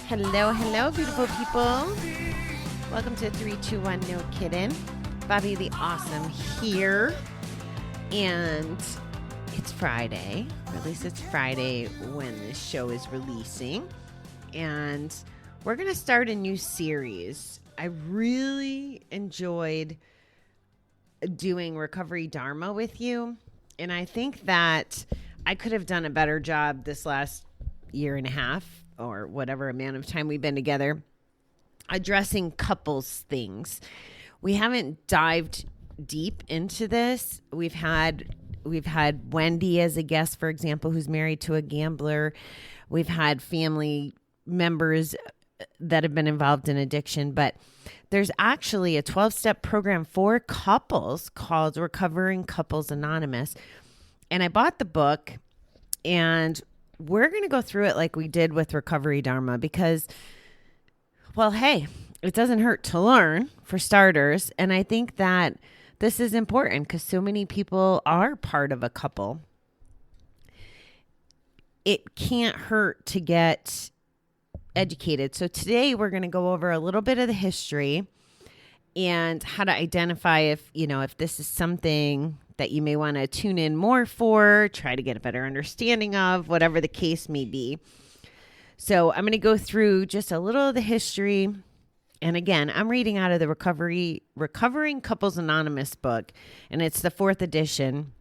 Hello, beautiful people. Welcome to 321 No Kiddin. Bobby the Awesome here. And it's Friday. Or at least it's Friday when this show is releasing. And we're going to start a new series. I really enjoyed doing Recovery Dharma with you. And I think that I could have done a better job this last year and a half or whatever amount of time we've been together addressing couples things. We haven't dived deep into this. We've had Wendy as a guest, for example, who's married to a gambler. We've had family members that have been involved in addiction, but there's actually a 12-step program for couples called Recovering Couples Anonymous. And I bought the book, and we're going to go through it like we did with Recovery Dharma because, well, hey, it doesn't hurt to learn, for starters. And I think that this is important because so many people are part of a couple. It can't hurt to get educated. So today we're going to go over a little bit of the history and how to identify if this is something that you may want to tune in more for, try to get a better understanding of, whatever the case may be. So I'm going to go through just a little of the history. And again, I'm reading out of the Recovering Couples Anonymous book, and it's the 4th edition.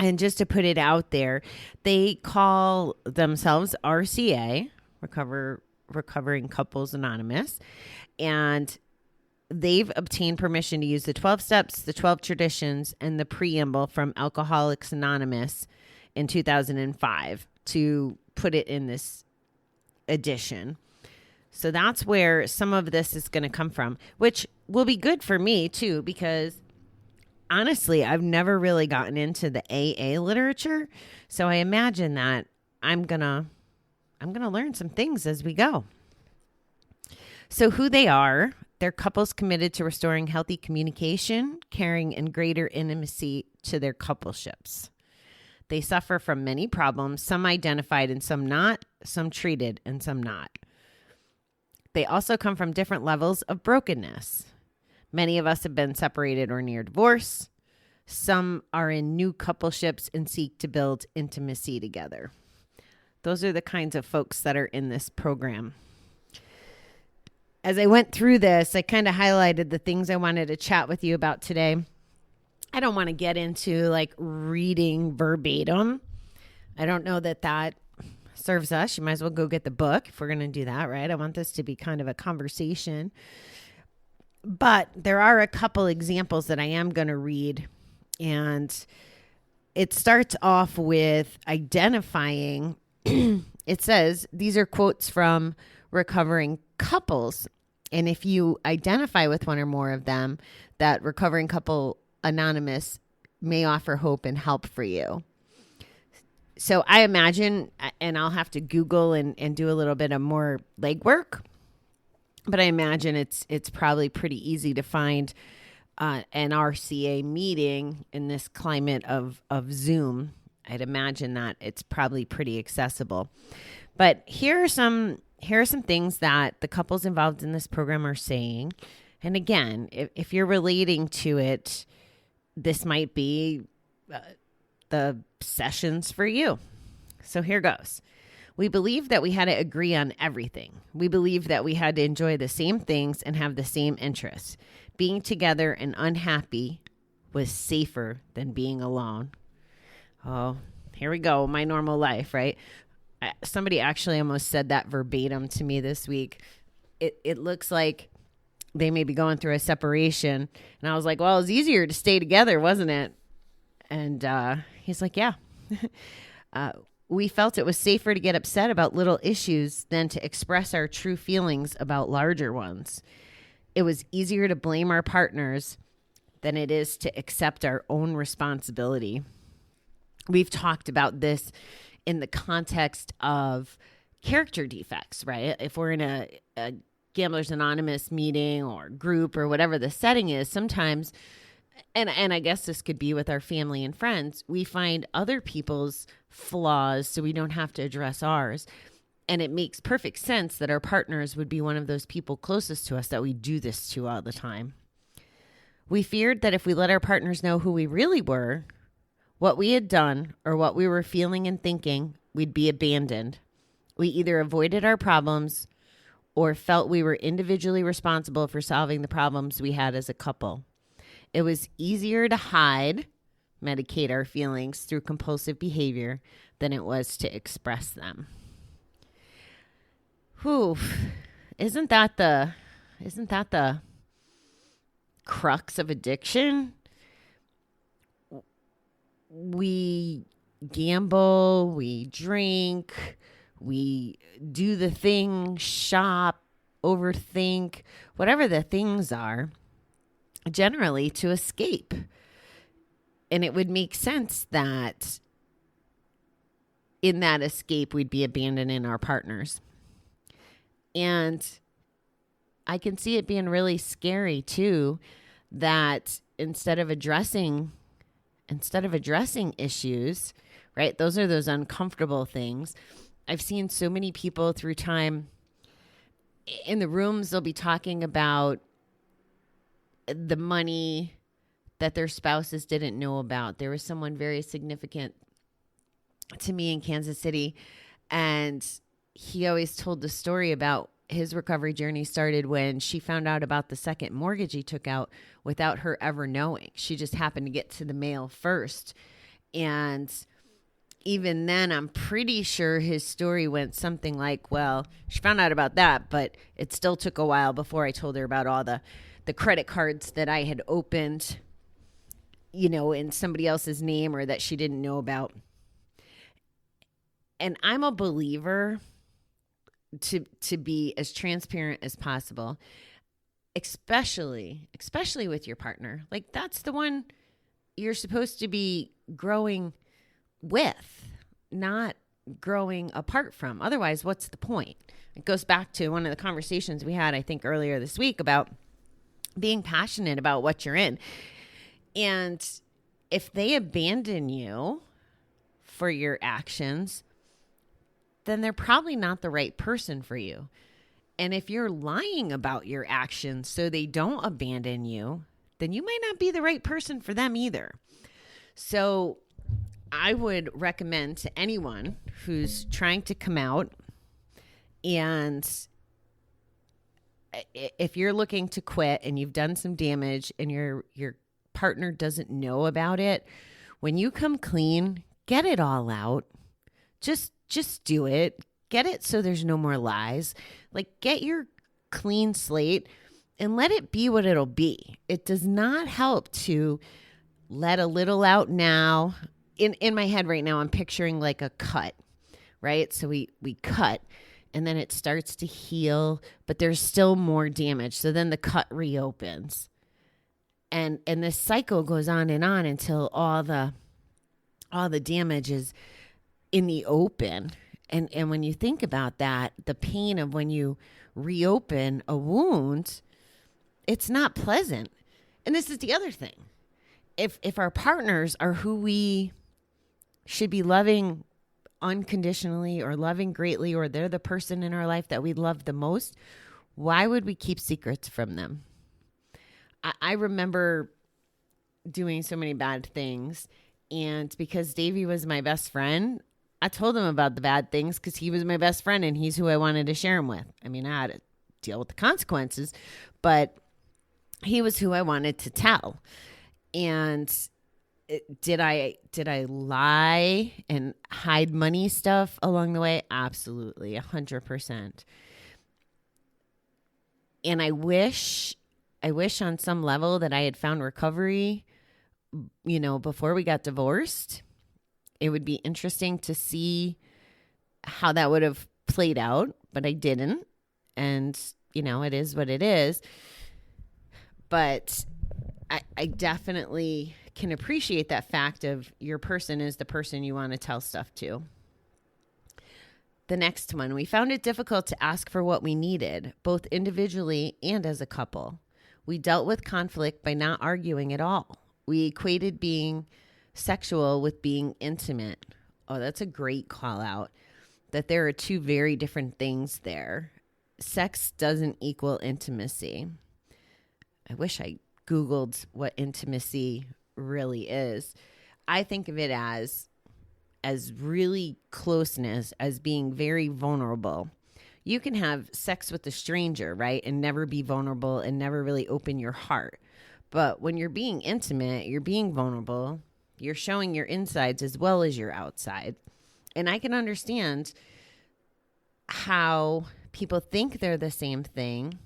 And just to put it out there, they call themselves RCA, Recovering Couples Anonymous, and they've obtained permission to use the 12 steps, the 12 traditions, and the preamble from Alcoholics Anonymous in 2005 to put it in this edition. So that's where some of this is going to come from, which will be good for me too, because honestly, I've never really gotten into the AA literature. So I imagine that I'm going to learn some things as we go. So who they are, they're couples committed to restoring healthy communication, caring, and greater intimacy to their coupleships. They suffer from many problems, some identified and some not, some treated and some not. They also come from different levels of brokenness. Many of us have been separated or near divorce. Some are in new coupleships and seek to build intimacy together. Those are the kinds of folks that are in this program. As I went through this, I kind of highlighted the things I wanted to chat with you about today. I don't want to get into like reading verbatim. I don't know that serves us. You might as well go get the book if we're going to do that, right? I want this to be kind of a conversation. But there are a couple examples that I am going to read. And it starts off with identifying. It says, these are quotes from Recovering Couples. And if you identify with one or more of them, that Recovering Couple Anonymous may offer hope and help for you. So I imagine, and I'll have to Google and do a little bit of more legwork, but I imagine it's probably pretty easy to find an RCA meeting in this climate of Zoom. I'd imagine that it's probably pretty accessible. But here are some things that the couples involved in this program are saying. And again, if you're relating to it, this might be the sessions for you. So here goes. We believed that we had to agree on everything. We believed that we had to enjoy the same things and have the same interests. Being together and unhappy was safer than being alone. Oh, here we go. My normal life, right? Somebody actually almost said that verbatim to me this week. It looks like they may be going through a separation. And I was like, well, it was easier to stay together, wasn't it? And he's like, yeah. We felt it was safer to get upset about little issues than to express our true feelings about larger ones. It was easier to blame our partners than it is to accept our own responsibility. We've talked about this in the context of character defects, right? If we're in a Gamblers Anonymous meeting or group or whatever the setting is, sometimes, and I guess this could be with our family and friends, we find other people's flaws so we don't have to address ours. And it makes perfect sense that our partners would be one of those people closest to us that we do this to all the time. We feared that if we let our partners know who we really were, what we had done, or what we were feeling and thinking, we'd be abandoned. We either avoided our problems or felt we were individually responsible for solving the problems we had as a couple. It was easier to hide, medicate our feelings through compulsive behavior than it was to express them. Whew. Isn't that the crux of addiction? We gamble, we drink, we do the thing, shop, overthink, whatever the things are, generally to escape. And it would make sense that in that escape, we'd be abandoning our partners. And I can see it being really scary too, that instead of addressing issues, right? Those are those uncomfortable things. I've seen so many people through time in the rooms, they'll be talking about the money that their spouses didn't know about. There was someone very significant to me in Kansas City, and he always told the story about his recovery journey started when she found out about the second mortgage he took out without her ever knowing. She just happened to get to the mail first. And even then, I'm pretty sure his story went something like, well, she found out about that, but it still took a while before I told her about all the credit cards that I had opened, in somebody else's name or that she didn't know about. And I'm a believer to be as transparent as possible, especially with your partner. Like, that's the one you're supposed to be growing with, not growing apart from. Otherwise, what's the point? It goes back to one of the conversations we had, I think, earlier this week about being passionate about what you're in. And if they abandon you for your actions, then they're probably not the right person for you. And if you're lying about your actions so they don't abandon you, then you might not be the right person for them either. So I would recommend to anyone who's trying to come out, and if you're looking to quit and you've done some damage and your partner doesn't know about it, when you come clean, get it all out. Just do it. Get it so there's no more lies. Like, get your clean slate and let it be what it'll be. It does not help to let a little out now. In my head right now, I'm picturing like a cut, right? So we cut and then it starts to heal, but there's still more damage. So then the cut reopens. And this cycle goes on until all the damage is in the open. And when you think about that, the pain of when you reopen a wound, it's not pleasant. And this is the other thing. If our partners are who we should be loving unconditionally or loving greatly, or they're the person in our life that we love the most, why would we keep secrets from them? I remember doing so many bad things, and because Davey was my best friend, I told him about the bad things because he was my best friend and he's who I wanted to share them with. I mean, I had to deal with the consequences, but he was who I wanted to tell. And did I lie and hide money stuff along the way? Absolutely, 100%. And I wish on some level that I had found recovery, before we got divorced. It would be interesting to see how that would have played out, but I didn't. And, it is what it is. But I definitely can appreciate that fact of your person is the person you want to tell stuff to. The next one, we found it difficult to ask for what we needed, both individually and as a couple. We dealt with conflict by not arguing at all. We equated being sexual with being intimate. Oh, that's a great call out. that there are two very different things there. Sex doesn't equal intimacy. I wish I Googled what intimacy really is. I think of it as really closeness, as being very vulnerable. You can have sex with a stranger, right? And never be vulnerable and never really open your heart. But when you're being intimate, you're being vulnerable. You're showing your insides as well as your outside. And I can understand how people think they're the same thing,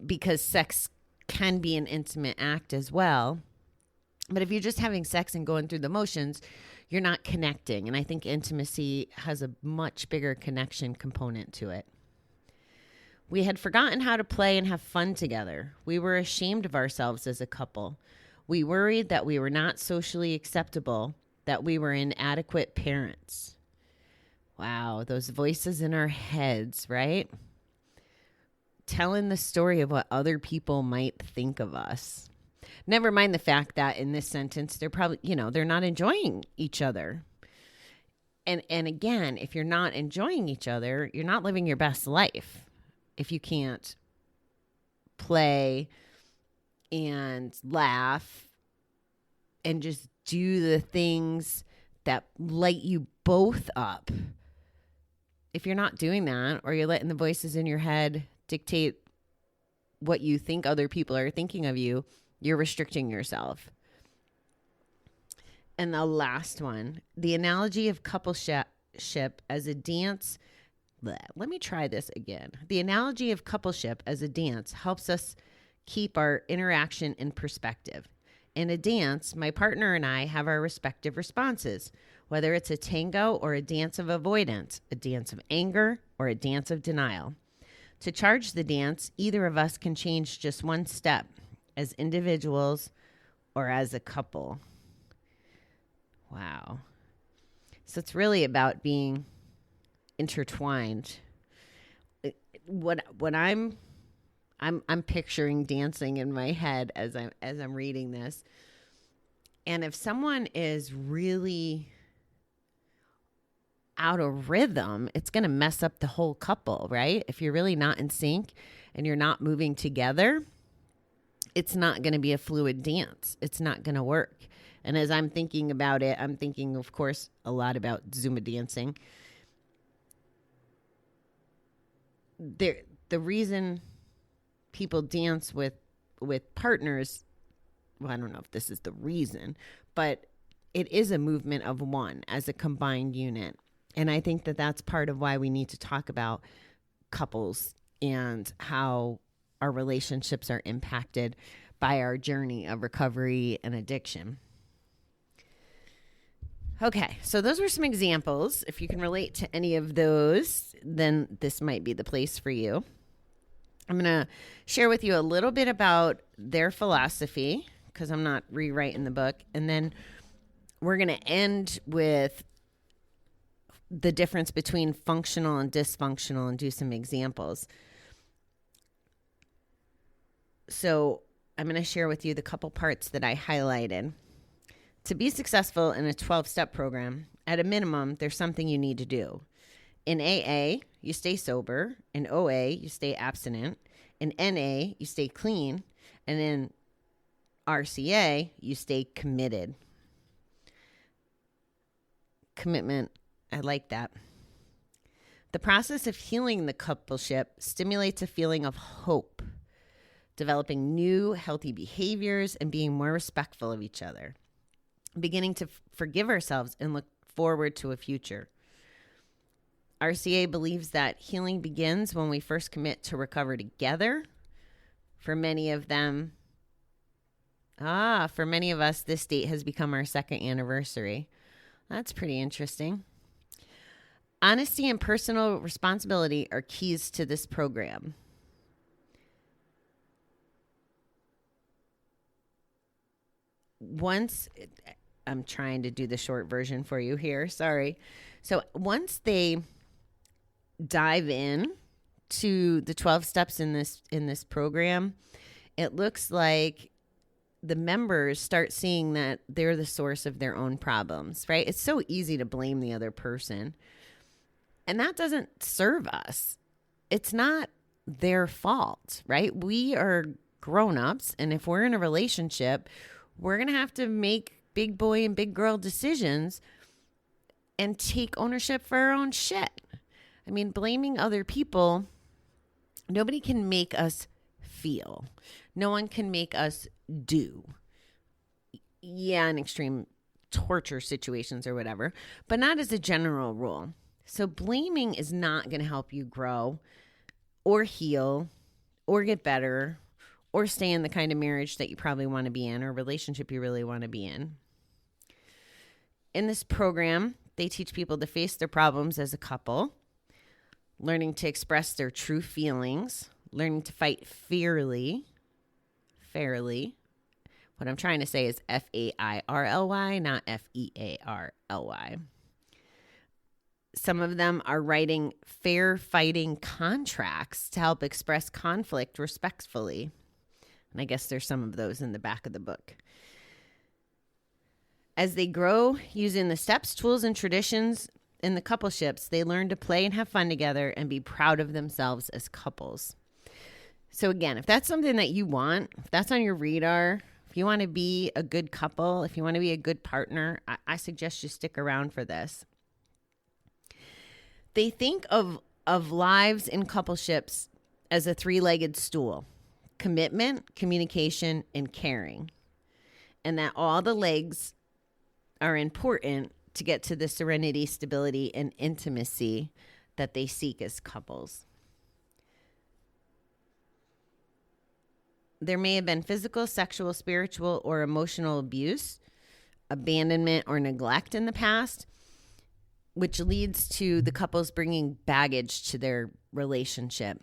because sex can be an intimate act as well. But if you're just having sex and going through the motions, you're not connecting. And I think intimacy has a much bigger connection component to it. We had forgotten how to play and have fun together. We were ashamed of ourselves as a couple. We worried that we were not socially acceptable, that we were inadequate parents. Wow, those voices in our heads, right? Telling the story of what other people might think of us. Never mind the fact that in this sentence, they're probably, they're not enjoying each other. And again, if you're not enjoying each other, you're not living your best life. If you can't play and laugh and just do the things that light you both up. If you're not doing that, or you're letting the voices in your head dictate what you think other people are thinking of you, you're restricting yourself. And the last one, the analogy of coupleship as a dance. Let me try this again. The analogy of coupleship as a dance helps us keep our interaction in perspective. In a dance, my partner and I have our respective responses, whether it's a tango or a dance of avoidance, a dance of anger, or a dance of denial. To charge the dance, either of us can change just one step, as individuals or as a couple. Wow. So it's really about being intertwined. What I'm picturing dancing in my head as I'm reading this. And if someone is really out of rhythm, it's going to mess up the whole couple, right? If you're really not in sync and you're not moving together, it's not going to be a fluid dance. It's not going to work. And as I'm thinking about it, I'm thinking, of course, a lot about Zumba dancing. The reason people dance with partners, well, I don't know if this is the reason, but it is a movement of one as a combined unit. And I think that that's part of why we need to talk about couples and how our relationships are impacted by our journey of recovery and addiction. Okay, so those were some examples. If you can relate to any of those, then this might be the place for you. I'm going to share with you a little bit about their philosophy, because I'm not rewriting the book. And then we're going to end with the difference between functional and dysfunctional and do some examples. So I'm going to share with you the couple parts that I highlighted. To be successful in a 12-step program, at a minimum, there's something you need to do. In AA, you stay sober. In OA, you stay abstinent. In NA, you stay clean. And in RCA, you stay committed. Commitment, I like that. The process of healing the coupleship stimulates a feeling of hope, developing new healthy behaviors and being more respectful of each other, beginning to forgive ourselves and look forward to a future. RCA believes that healing begins when we first commit to recover together. For many of us, this date has become our second anniversary. That's pretty interesting. Honesty and personal responsibility are keys to this program. I'm trying to do the short version for you here. Sorry. So once they dive in to the 12 steps in this program, it looks like the members start seeing that they're the source of their own problems, right? It's so easy to blame the other person. And that doesn't serve us. It's not their fault, right? We are grown-ups, and if we're in a relationship, we're going to have to make big boy and big girl decisions and take ownership for our own shit. I mean, blaming other people, nobody can make us feel. No one can make us do. Yeah, in extreme torture situations or whatever, but not as a general rule. So blaming is not going to help you grow or heal or get better or stay in the kind of marriage that you probably want to be in or relationship you really want to be in. In this program, they teach people to face their problems as a couple, learning to express their true feelings, learning to fight fairly. What I'm trying to say is Fairly, not Fearly. Some of them are writing fair fighting contracts to help express conflict respectfully. And I guess there's some of those in the back of the book. As they grow using the steps, tools, and traditions in the coupleships, they learn to play and have fun together and be proud of themselves as couples. So again, if that's something that you want, if that's on your radar, if you want to be a good couple, if you want to be a good partner, I suggest you stick around for this. They think of lives in coupleships as a three-legged stool: commitment, communication, and caring. And that all the legs are important to get to the serenity, stability, and intimacy that they seek as couples. There may have been physical, sexual, spiritual, or emotional abuse, abandonment, or neglect in the past, which leads to the couples bringing baggage to their relationship.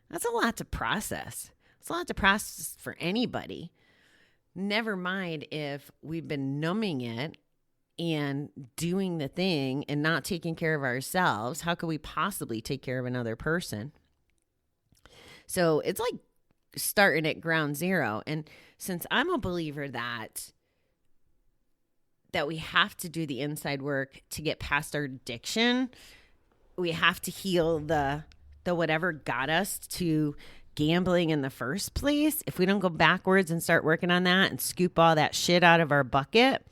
That's a lot to process. It's a lot to process for anybody. Never mind if we've been numbing it and doing the thing and not taking care of ourselves. How could we possibly take care of another person? So it's like starting at ground zero. And since I'm a believer that we have to do the inside work to get past our addiction, we have to heal the whatever got us to gambling in the first place. If we don't go backwards and start working on that and scoop all that shit out of our bucket,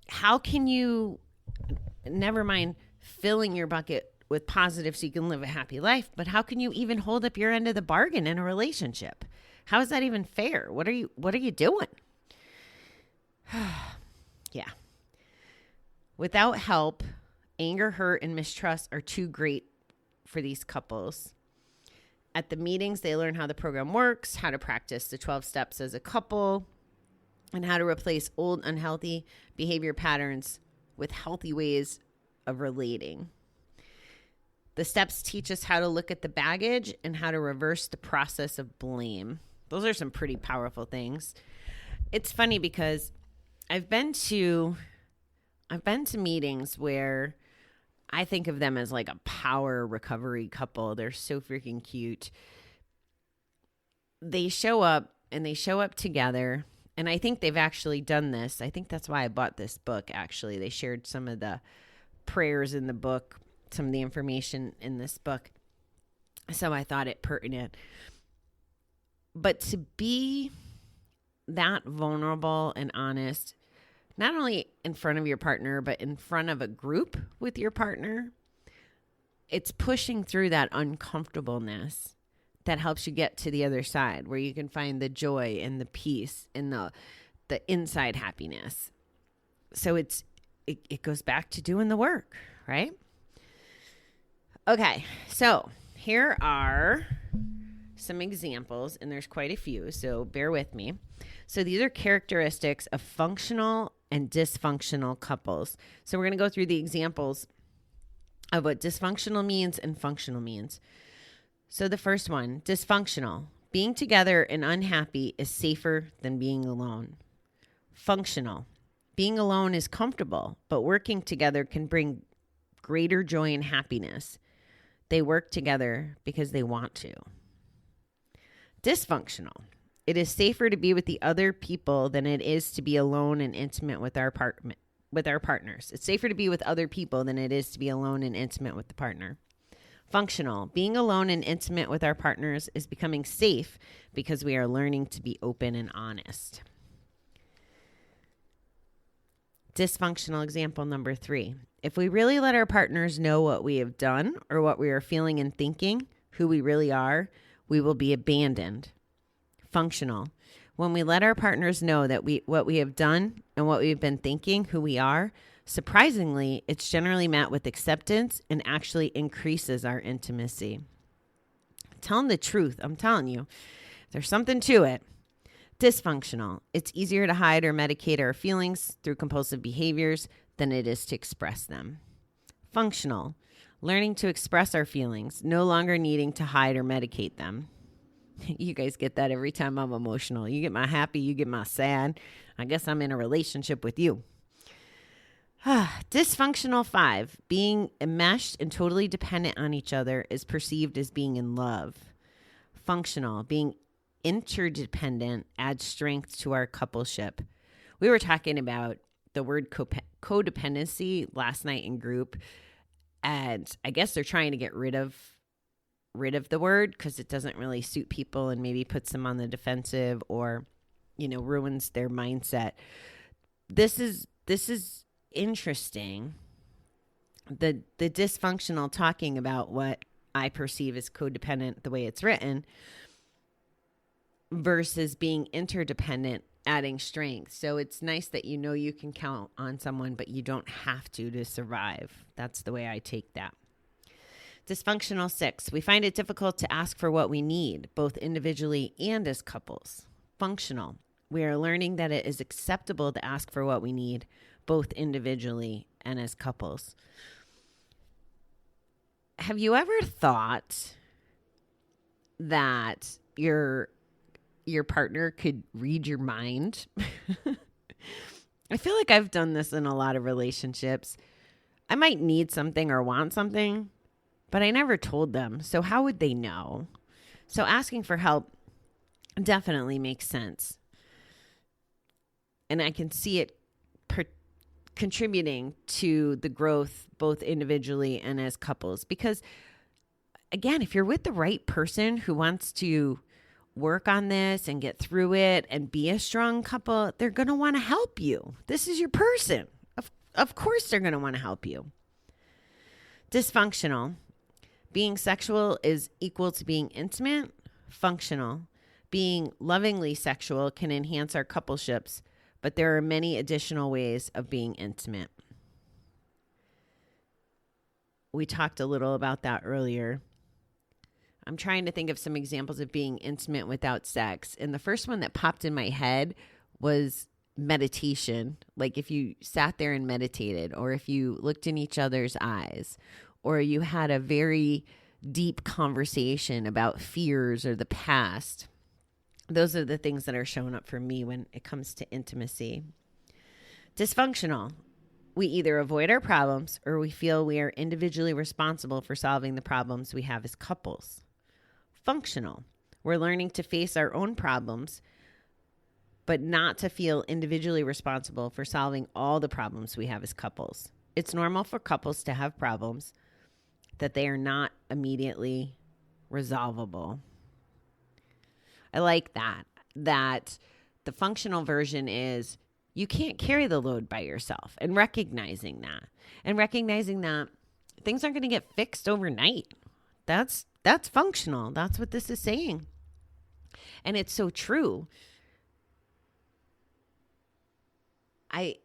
how can you, never mind filling your bucket with positive so you can live a happy life, but how can you even hold up your end of the bargain in a relationship? How is that even fair? What are you doing? Yeah. Without help, anger, hurt, and mistrust are too great for these couples. At the meetings, they learn how the program works, how to practice the 12 steps as a couple, and how to replace old unhealthy behavior patterns with healthy ways of relating. The steps teach us how to look at the baggage and how to reverse the process of blame. Those are some pretty powerful things. It's funny because I've been to meetings where I think of them as like a power recovery couple. They're so freaking cute. They show up together, and I think they've actually done this. I think that's why I bought this book, actually. They shared some of the prayers in the book, some of the information in this book. So I thought it pertinent. But to be that vulnerable and honest, not only in front of your partner, but in front of a group with your partner, it's pushing through that uncomfortableness that helps you get to the other side, where you can find the joy and the peace and the inside happiness. So it goes back to doing the work, right? Okay, so here are some examples, and there's quite a few, so bear with me. So these are characteristics of functional and dysfunctional couples. So we're going to go through the examples of what dysfunctional means and functional means. So the first one, dysfunctional. Being together and unhappy is safer than being alone. Functional. Being alone is comfortable, but working together can bring greater joy and happiness. They work together because they want to. Dysfunctional. It is safer to be with the other people than it is to be alone and intimate with our partners. It's safer to be with other people than it is to be alone and intimate with the partner. Functional. Being alone and intimate with our partners is becoming safe because we are learning to be open and honest. Dysfunctional example number 3. If we really let our partners know what we have done or what we are feeling and thinking, who we really are, we will be abandoned. Functional. When we let our partners know that what we have done and what we've been thinking, who we are, surprisingly, it's generally met with acceptance and actually increases our intimacy. Tell them the truth. I'm telling you, there's something to it. Dysfunctional. It's easier to hide or medicate our feelings through compulsive behaviors than it is to express them. Functional. Learning to express our feelings, no longer needing to hide or medicate them. You guys get that every time I'm emotional. You get my happy, you get my sad. I guess I'm in a relationship with you. Dysfunctional 5. Being enmeshed and totally dependent on each other is perceived as being in love. Functional. Being interdependent adds strength to our coupleship. We were talking about the word codependency last night in group, and I guess they're trying to get rid of the word because it doesn't really suit people and maybe puts them on the defensive or, ruins their mindset. This is interesting. The dysfunctional talking about what I perceive as codependent, the way it's written, versus being interdependent, adding strength. So it's nice that you can count on someone, but you don't have to survive. That's the way I take that. Dysfunctional 6. We find it difficult to ask for what we need, both individually and as couples. Functional. We are learning that it is acceptable to ask for what we need, both individually and as couples. Have you ever thought that your partner could read your mind? I feel like I've done this in a lot of relationships. I might need something or want something, but I never told them. So how would they know? So asking for help definitely makes sense. And I can see it contributing to the growth both individually and as couples. Because, again, if you're with the right person who wants to work on this and get through it and be a strong couple, they're going to want to help you. This is your person. Of course they're going to want to help you. Dysfunctional. Being sexual is equal to being intimate. Functional. Being lovingly sexual can enhance our coupleships, but there are many additional ways of being intimate. We talked a little about that earlier. I'm trying to think of some examples of being intimate without sex. And the first one that popped in my head was meditation. Like if you sat there and meditated, or if you looked in each other's eyes, or you had a very deep conversation about fears or the past. Those are the things that are showing up for me when it comes to intimacy. Dysfunctional. We either avoid our problems or we feel we are individually responsible for solving the problems we have as couples. Functional. We're learning to face our own problems, but not to feel individually responsible for solving all the problems we have as couples. It's normal for couples to have problems that they are not immediately resolvable. I like that the functional version is you can't carry the load by yourself, and recognizing that things aren't going to get fixed overnight. That's functional. That's what this is saying. And it's so true. I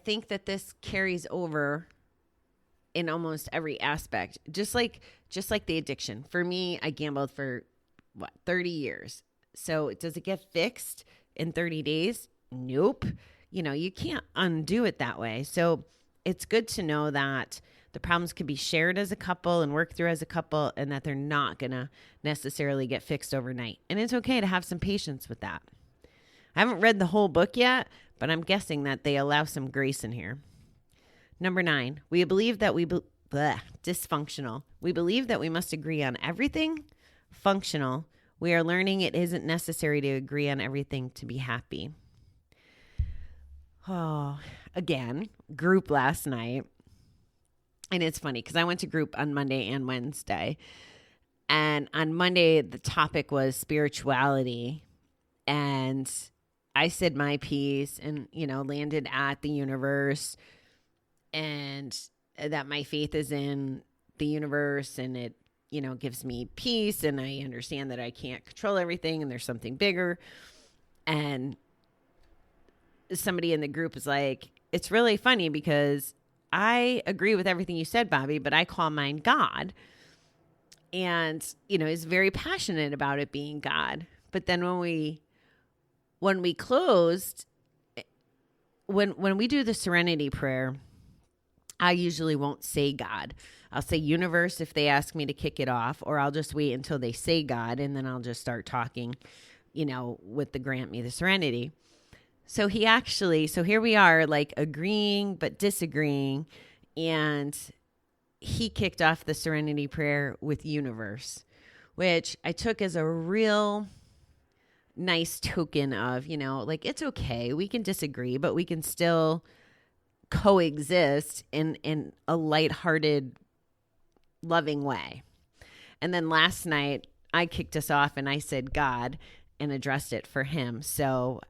think that this carries over in almost every aspect, just like the addiction. For me, I gambled for 30 years. So does it get fixed in 30 days? Nope. You can't undo it that way. So it's good to know that the problems can be shared as a couple and worked through as a couple, and that they're not going to necessarily get fixed overnight. And it's okay to have some patience with that. I haven't read the whole book yet, but I'm guessing that they allow some grace in here. Number 9, we believe that dysfunctional. We believe that we must agree on everything. Functional. We are learning it isn't necessary to agree on everything to be happy. Oh, again, group last night. And it's funny because I went to group on Monday and Wednesday. And on Monday, the topic was spirituality. And I said my piece and, landed at the universe and that my faith is in the universe and it, gives me peace. And I understand that I can't control everything and there's something bigger. And somebody in the group was like, it's really funny because I agree with everything you said, Bobby, but I call mine God. And, is very passionate about it being God. But then when we closed, when we do the serenity prayer, I usually won't say God. I'll say universe if they ask me to kick it off, or I'll just wait until they say God, and then I'll just start talking, with the grant me the serenity. So here we are like agreeing but disagreeing, and he kicked off the serenity prayer with universe, which I took as a real nice token of, like it's okay. We can disagree, but we can still coexist in a lighthearted, loving way. And then last night I kicked us off and I said God and addressed it for him. So,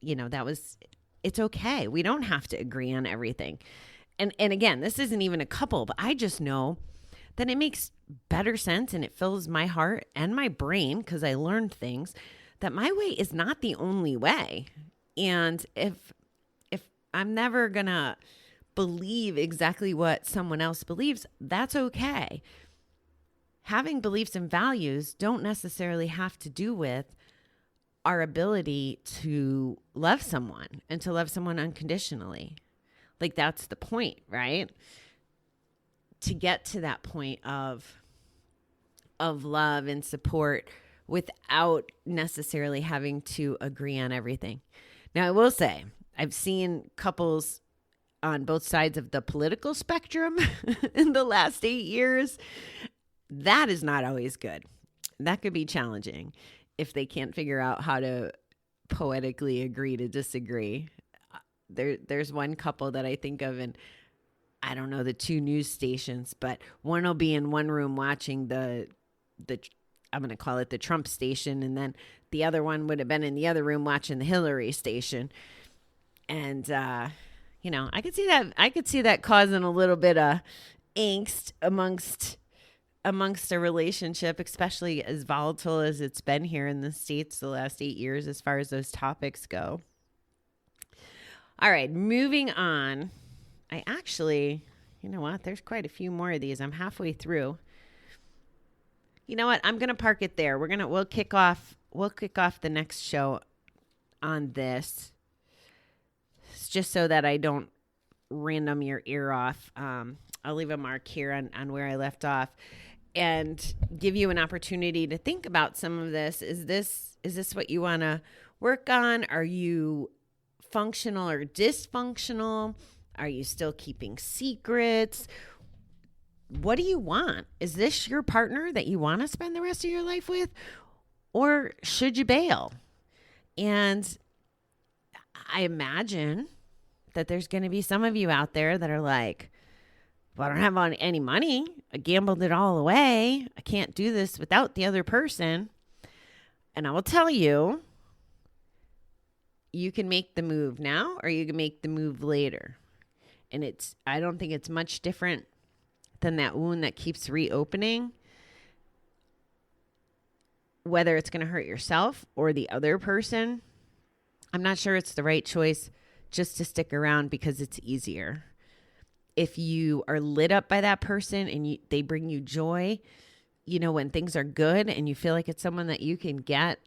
it's okay. We don't have to agree on everything. And again, this isn't even a couple, but I just know that it makes better sense and it fills my heart and my brain because I learned things that my way is not the only way. And if I'm never going to believe exactly what someone else believes, that's okay. Having beliefs and values don't necessarily have to do with our ability to love someone and to love someone unconditionally. Like that's the point, right? To get to that point of love and support without necessarily having to agree on everything. Now, I will say, I've seen couples on both sides of the political spectrum in the last 8 years. That is not always good. That could be challenging if they can't figure out how to poetically agree to disagree. There's one couple that I think of, and I don't know the two news stations, but one will be in one room watching the I'm going to call it the Trump station, and then the other one would have been in the other room watching the Hillary station. And I could see that causing a little bit of angst amongst a relationship, especially as volatile as it's been here in the States the last 8 years as far as those topics go. All right, moving on. I actually, there's quite a few more of these. I'm halfway through. You know what? I'm going to park it there. We'll kick off the next show on this. It's just so that I don't random your ear off. I'll leave a mark here on where I left off and give you an opportunity to think about some of this. Is this what you want to work on? Are you functional or dysfunctional? Are you still keeping secrets? What do you want? Is this your partner that you want to spend the rest of your life with? Or should you bail? And I imagine that there's going to be some of you out there that are like, well, I don't have any money. I gambled it all away. I can't do this without the other person. And I will tell you, you can make the move now or you can make the move later. And I don't think it's much different than that wound that keeps reopening, whether it's going to hurt yourself or the other person. I'm not sure it's the right choice just to stick around because it's easier. If you are lit up by that person and they bring you joy, when things are good and you feel like it's someone that you can get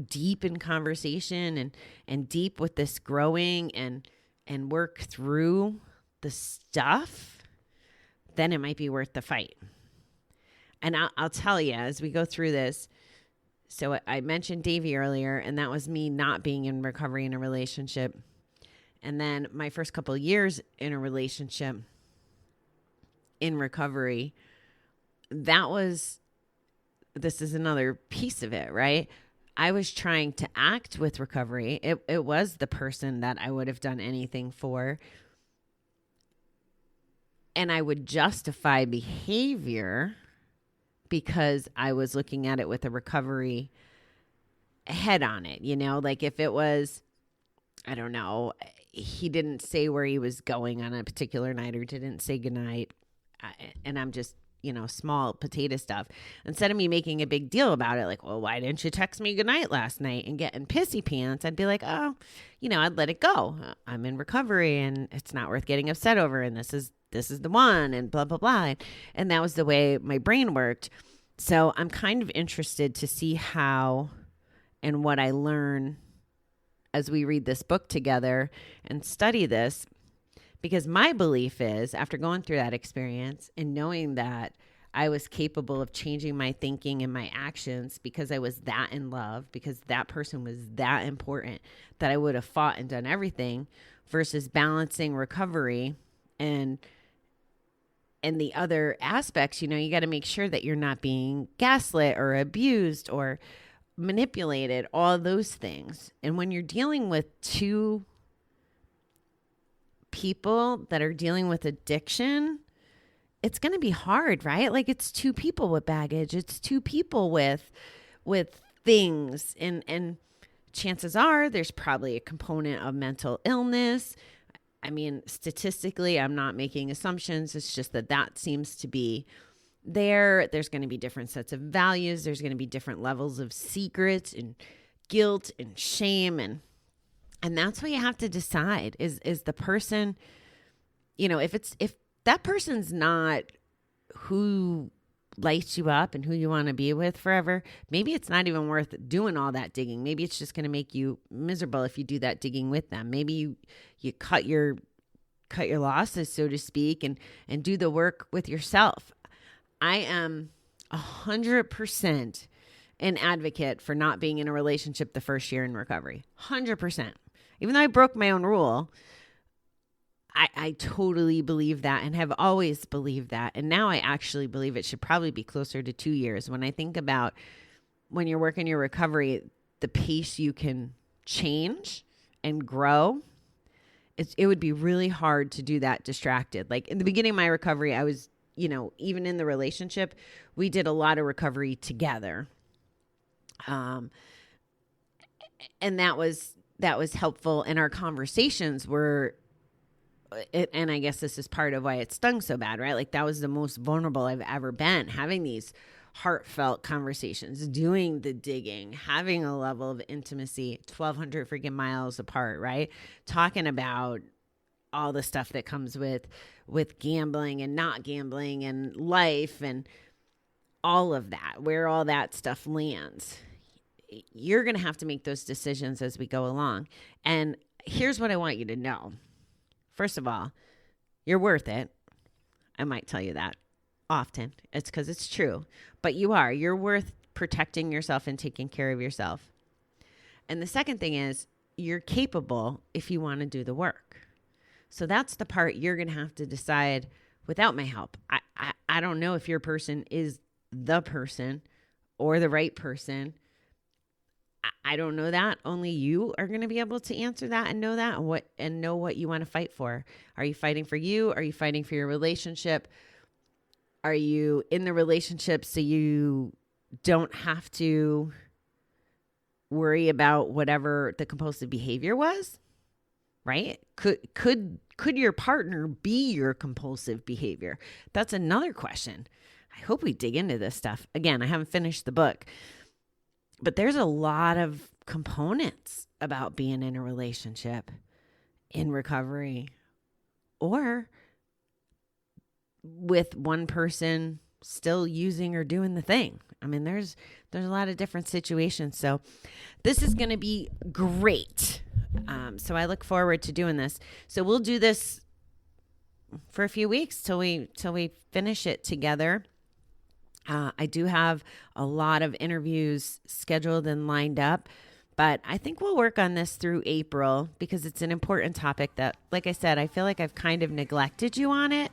deep in conversation and deep with this growing and work through the stuff, then it might be worth the fight. And I'll tell you as we go through this. So I mentioned Davey earlier, and that was me not being in recovery in a relationship. And then my first couple of years in a relationship in recovery, that was this is another piece of it, right? I was trying to act with recovery. It was the person that I would have done anything for. And I would justify behavior because I was looking at it with a recovery head on it. Like if it was, I don't know, he didn't say where he was going on a particular night or didn't say goodnight. And I'm just, small potato stuff. Instead of me making a big deal about it, like, well, why didn't you text me goodnight last night and getting pissy pants? I'd be like, oh, I'd let it go. I'm in recovery and it's not worth getting upset over. And this is the one and blah, blah, blah. And that was the way my brain worked. So I'm kind of interested to see how and what I learn as we read this book together and study this. Because my belief is, after going through that experience and knowing that I was capable of changing my thinking and my actions because I was that in love, because that person was that important, that I would have fought and done everything, versus balancing recovery and the other aspects. You got to make sure that you're not being gaslit or abused or manipulated, all those things. And when you're dealing with two people that are dealing with addiction, it's going to be hard, right? Like it's two people with baggage. It's two people with things. And chances are there's probably a component of mental illness. I mean, statistically, I'm not making assumptions. It's just that seems to be there. There's going to be different sets of values. There's going to be different levels of secrets and guilt and shame. And that's what you have to decide is the person, if that person's not who lights you up and who you want to be with forever, maybe it's not even worth doing all that digging. Maybe it's just going to make you miserable if you do that digging with them. Maybe you cut your losses, so to speak, and do the work with yourself. I am 100% an advocate for not being in a relationship the first year in recovery. 100%. Even though I broke my own rule, I totally believe that and have always believed that. And now I actually believe it should probably be closer to 2 years. When I think about when you're working your recovery, the pace you can change and grow, it would be really hard to do that distracted. Like in the beginning of my recovery, I was, even in the relationship, we did a lot of recovery together. And that was helpful. And our conversations were, and I guess this is part of why it stung so bad, right? Like that was the most vulnerable I've ever been, having these heartfelt conversations, doing the digging, having a level of intimacy, 1,200 freaking miles apart, right? Talking about all the stuff that comes with gambling and not gambling and life and all of that, where all that stuff lands. You're going to have to make those decisions as we go along. And here's what I want you to know. First of all, you're worth it. I might tell you that often. It's because it's true. But you're worth protecting yourself and taking care of yourself. And the second thing is you're capable if you want to do the work. So that's the part you're going to have to decide without my help. I don't know if your person is the person or the right person. I don't know that. Only you are going to be able to answer that and know that and know what you want to fight for. Are you fighting for you? Are you fighting for your relationship? Are you in the relationship so you don't have to worry about whatever the compulsive behavior was? Right? Could your partner be your compulsive behavior? That's another question. I hope we dig into this stuff. Again, I haven't finished the book. But there's a lot of components about being in a relationship, in recovery, or with one person still using or doing the thing. I mean, there's a lot of different situations. So this is going to be great. So I look forward to doing this. So we'll do this for a few weeks till we finish it together. I do have a lot of interviews scheduled and lined up, but I think we'll work on this through April because it's an important topic that, like I said, I feel like I've kind of neglected you on it.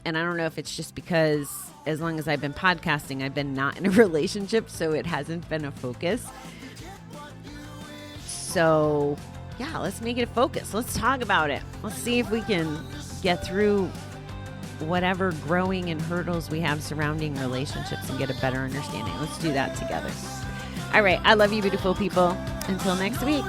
And I don't know if it's just because as long as I've been podcasting, I've been not in a relationship, so it hasn't been a focus. So, yeah, let's make it a focus. Let's talk about it. Let's see if we can get through whatever growing and hurdles we have surrounding relationships and get a better understanding. Let's do that together. All right. I love you, beautiful people. Until next week.